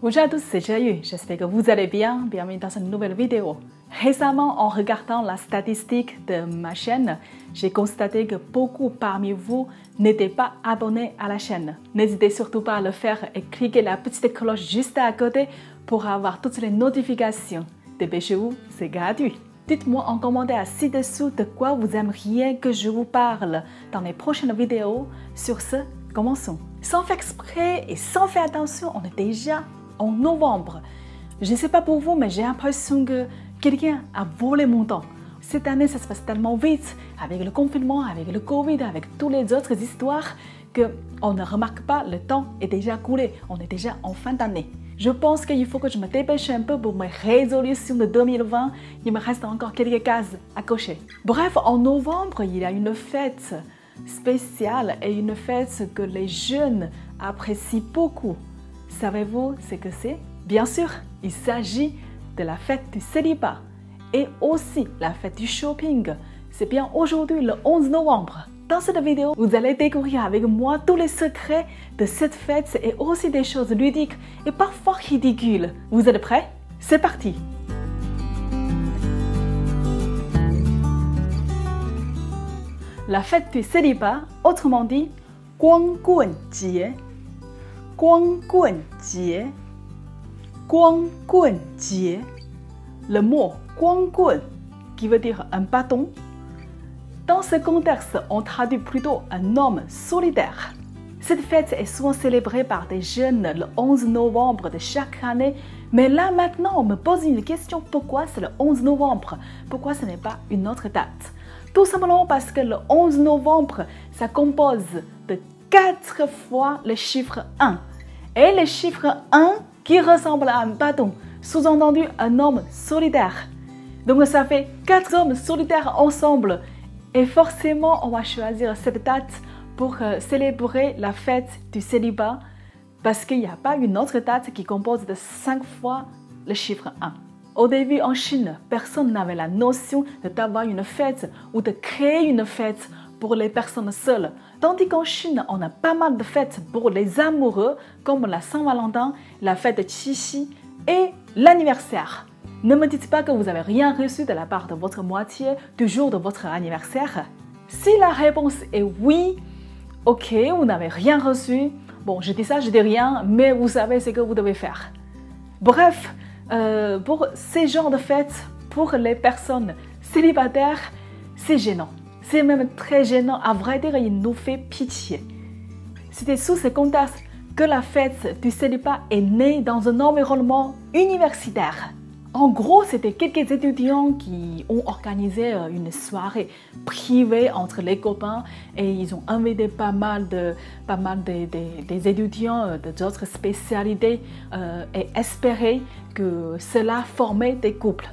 Bonjour à tous, c'est Jayu. J'espère que vous allez bien. Bienvenue dans une nouvelle vidéo. Récemment, en regardant la statistique de ma chaîne, j'ai constaté que beaucoup parmi vous n'étaient pas abonnés à la chaîne. N'hésitez surtout pas à le faire et cliquez la petite cloche juste à côté pour avoir toutes les notifications. Dépêchez-vous, c'est gratuit. Dites-moi en commentaire ci-dessous de quoi vous aimeriez que je vous parle dans les prochaines vidéos. Sur ce, commençons. Sans faire exprès et sans faire attention, on est déjà en novembre. Je ne sais pas pour vous, mais j'ai l'impression que quelqu'un a volé mon temps. Cette année, ça se passe tellement vite, avec le confinement, avec le Covid, avec toutes les autres histoires, qu'on ne remarque pas, le temps est déjà coulé, on est déjà en fin d'année. Je pense qu'il faut que je me dépêche un peu pour mes résolutions de 2020. Il me reste encore quelques cases à cocher. Bref, en novembre, il y a une fête spéciale et une fête que les jeunes apprécient beaucoup. Savez-vous ce que c'est? Bien sûr, il s'agit de la fête du célibat et aussi la fête du shopping. C'est bien aujourd'hui, le 11 novembre. Dans cette vidéo, vous allez découvrir avec moi tous les secrets de cette fête et aussi des choses ludiques et parfois ridicules. Vous êtes prêts? C'est parti! La fête du célibat, autrement dit, 光棍节. 光棍节. 光棍节. Le mot 光棍 qui veut dire un bâton. Dans ce contexte, on traduit plutôt un homme solidaire. Cette fête est souvent célébrée par des jeunes le 11 novembre de chaque année. Mais là maintenant, on me pose une question, pourquoi c'est le 11 novembre? Pourquoi ce n'est pas une autre date? Tout simplement parce que le 11 novembre, ça compose de 4 fois le chiffre 1. Et le chiffre 1 qui ressemble à un bâton, sous-entendu un homme solidaire. Donc ça fait 4 hommes solidaires ensemble. Et forcément, on va choisir cette date pour célébrer la fête du célibat parce qu'il n'y a pas une autre date qui compose de 5 fois le chiffre 1. Au début, en Chine, personne n'avait la notion d'avoir une fête ou de créer une fête pour les personnes seules. Tandis qu'en Chine, on a pas mal de fêtes pour les amoureux, comme la Saint-Valentin, la fête de Qixi et l'anniversaire. Ne me dites pas que vous n'avez rien reçu de la part de votre moitié du jour de votre anniversaire. Si la réponse est oui, ok, vous n'avez rien reçu. Bon, je dis ça, je dis rien, mais vous savez ce que vous devez faire. Bref, pour ces genres de fêtes, pour les personnes célibataires, c'est gênant. C'est même très gênant. À vrai dire, il nous fait pitié. C'était sous ce contexte que la fête du célibat est née dans un environnement universitaire. En gros, c'était quelques étudiants qui ont organisé une soirée privée entre les copains et ils ont invité pas mal des étudiants d'autres spécialités et espéraient que cela formait des couples.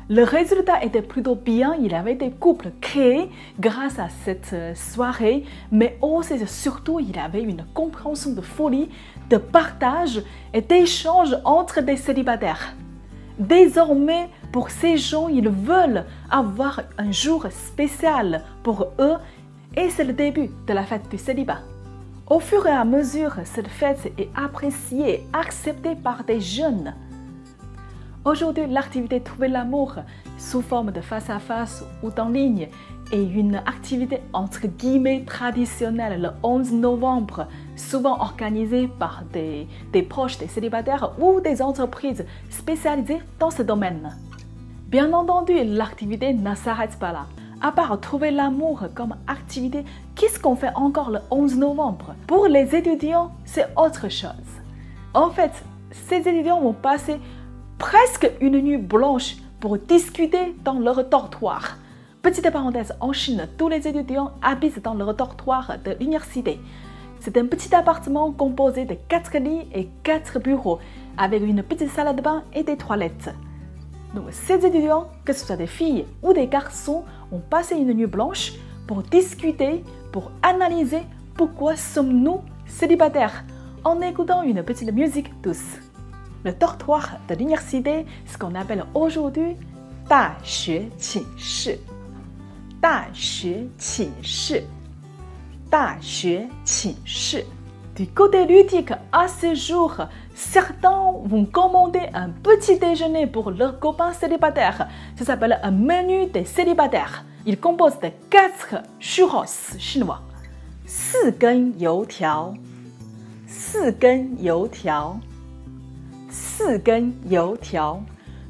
Le résultat était plutôt bien, il y avait des couples créés grâce à cette soirée, mais aussi surtout il y avait une compréhension de folie, de partage et d'échange entre des célibataires. Désormais, pour ces gens, ils veulent avoir un jour spécial pour eux et c'est le début de la fête du célibat. Au fur et à mesure, cette fête est appréciée et acceptée par des jeunes. Aujourd'hui, l'activité Trouver l'amour sous forme de face-à-face ou en ligne est une activité entre guillemets traditionnelle le 11 novembre, souvent organisée par des proches des célibataires ou des entreprises spécialisées dans ce domaine. Bien entendu, l'activité ne s'arrête pas là. À part trouver l'amour comme activité, qu'est-ce qu'on fait encore le 11 novembre? Pour les étudiants, c'est autre chose. En fait, ces étudiants vont passer presque une nuit blanche pour discuter dans leur dortoir. Petite parenthèse, en Chine, tous les étudiants habitent dans leur dortoir de l'université. C'est un petit appartement composé de 4 lits et 4 bureaux, avec une petite salle de bain et des toilettes. Donc, ces étudiants, que ce soit des filles ou des garçons, ont passé une nuit blanche pour discuter, pour analyser pourquoi sommes-nous célibataires, en écoutant une petite musique douce. Le dortoir de l'université, ce qu'on appelle aujourd'hui 大学寝室. 大学寝室. 大学寝室. Du côté ludique, à ce jour, certains vont commander un petit déjeuner pour leurs copains célibataires. Ça s'appelle un menu des célibataires. Il compose de 4 churros chinois. 4根油条 4根油条 4根油条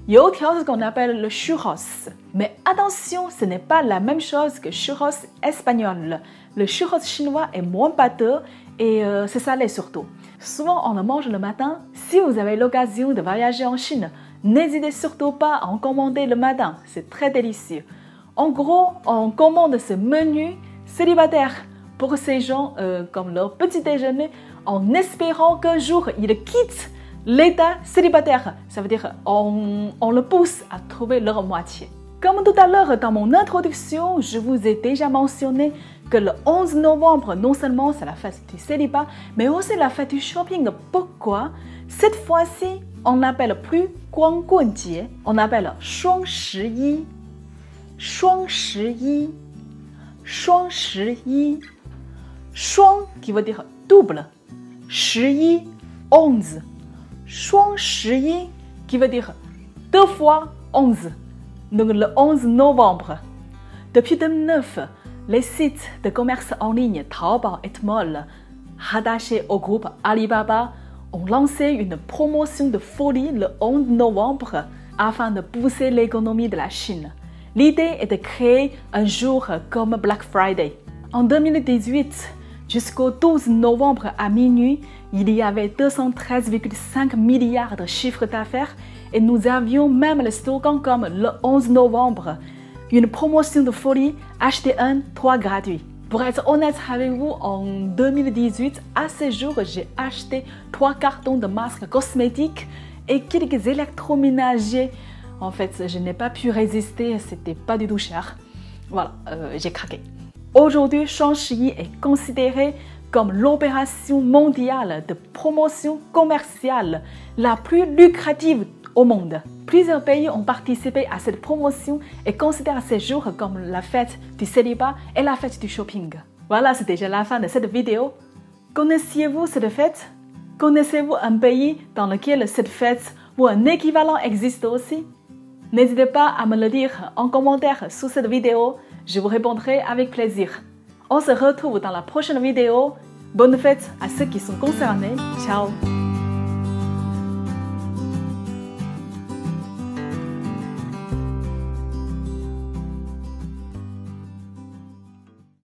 油条 c'est ce qu'on appelle le churros. Mais attention, ce n'est pas la même chose que churros espagnol. Le churros chinois est moins pâteux et c'est salé surtout. Souvent, on le mange le matin. Si vous avez l'occasion de voyager en Chine, n'hésitez surtout pas à en commander le matin. C'est très délicieux. En gros, on commande ce menu célibataire pour ces gens comme leur petit déjeuner en espérant qu'un jour, ils quittent l'état célibataire. Ça veut dire on le pousse à trouver leur moitié. Comme tout à l'heure dans mon introduction, je vous ai déjà mentionné que le 11 novembre, non seulement c'est la fête du célibat, mais aussi la fête du shopping. Pourquoi? Cette fois-ci, on n'appelle plus Guangguanjie, on appelle Shuangshi. Shuangshi. Shuangshi. Shuang qui veut dire double. Shi 11. Shuangshi qui veut dire 2 fois 11. Donc le 11 novembre. Depuis 2009, les sites de commerce en ligne Taobao et Tmall, rattachés au groupe Alibaba, ont lancé une promotion de folie le 11 novembre afin de pousser l'économie de la Chine. L'idée est de créer un jour comme Black Friday. En 2018, jusqu'au 12 novembre à minuit, il y avait 213,5 milliards de chiffres d'affaires et nous avions même le slogan comme le 11 novembre. Une promotion de folie, achetez un, 3 gratuits. Pour être honnête avec vous, en 2018, à ce jour, j'ai acheté 3 cartons de masques cosmétiques et quelques électroménagers. En fait, je n'ai pas pu résister, c'était pas du tout cher. Voilà, j'ai craqué. Aujourd'hui, Shuangshi est considéré comme l'opération mondiale de promotion commerciale la plus lucrative au monde. Plusieurs pays ont participé à cette promotion et considèrent ces jours comme la fête du célibat et la fête du shopping. Voilà, c'est déjà la fin de cette vidéo. Connaissiez-vous cette fête? Connaissez-vous un pays dans lequel cette fête ou un équivalent existe aussi? N'hésitez pas à me le dire en commentaire sous cette vidéo, je vous répondrai avec plaisir. On se retrouve dans la prochaine vidéo. Bonne fête à ceux qui sont concernés. Ciao!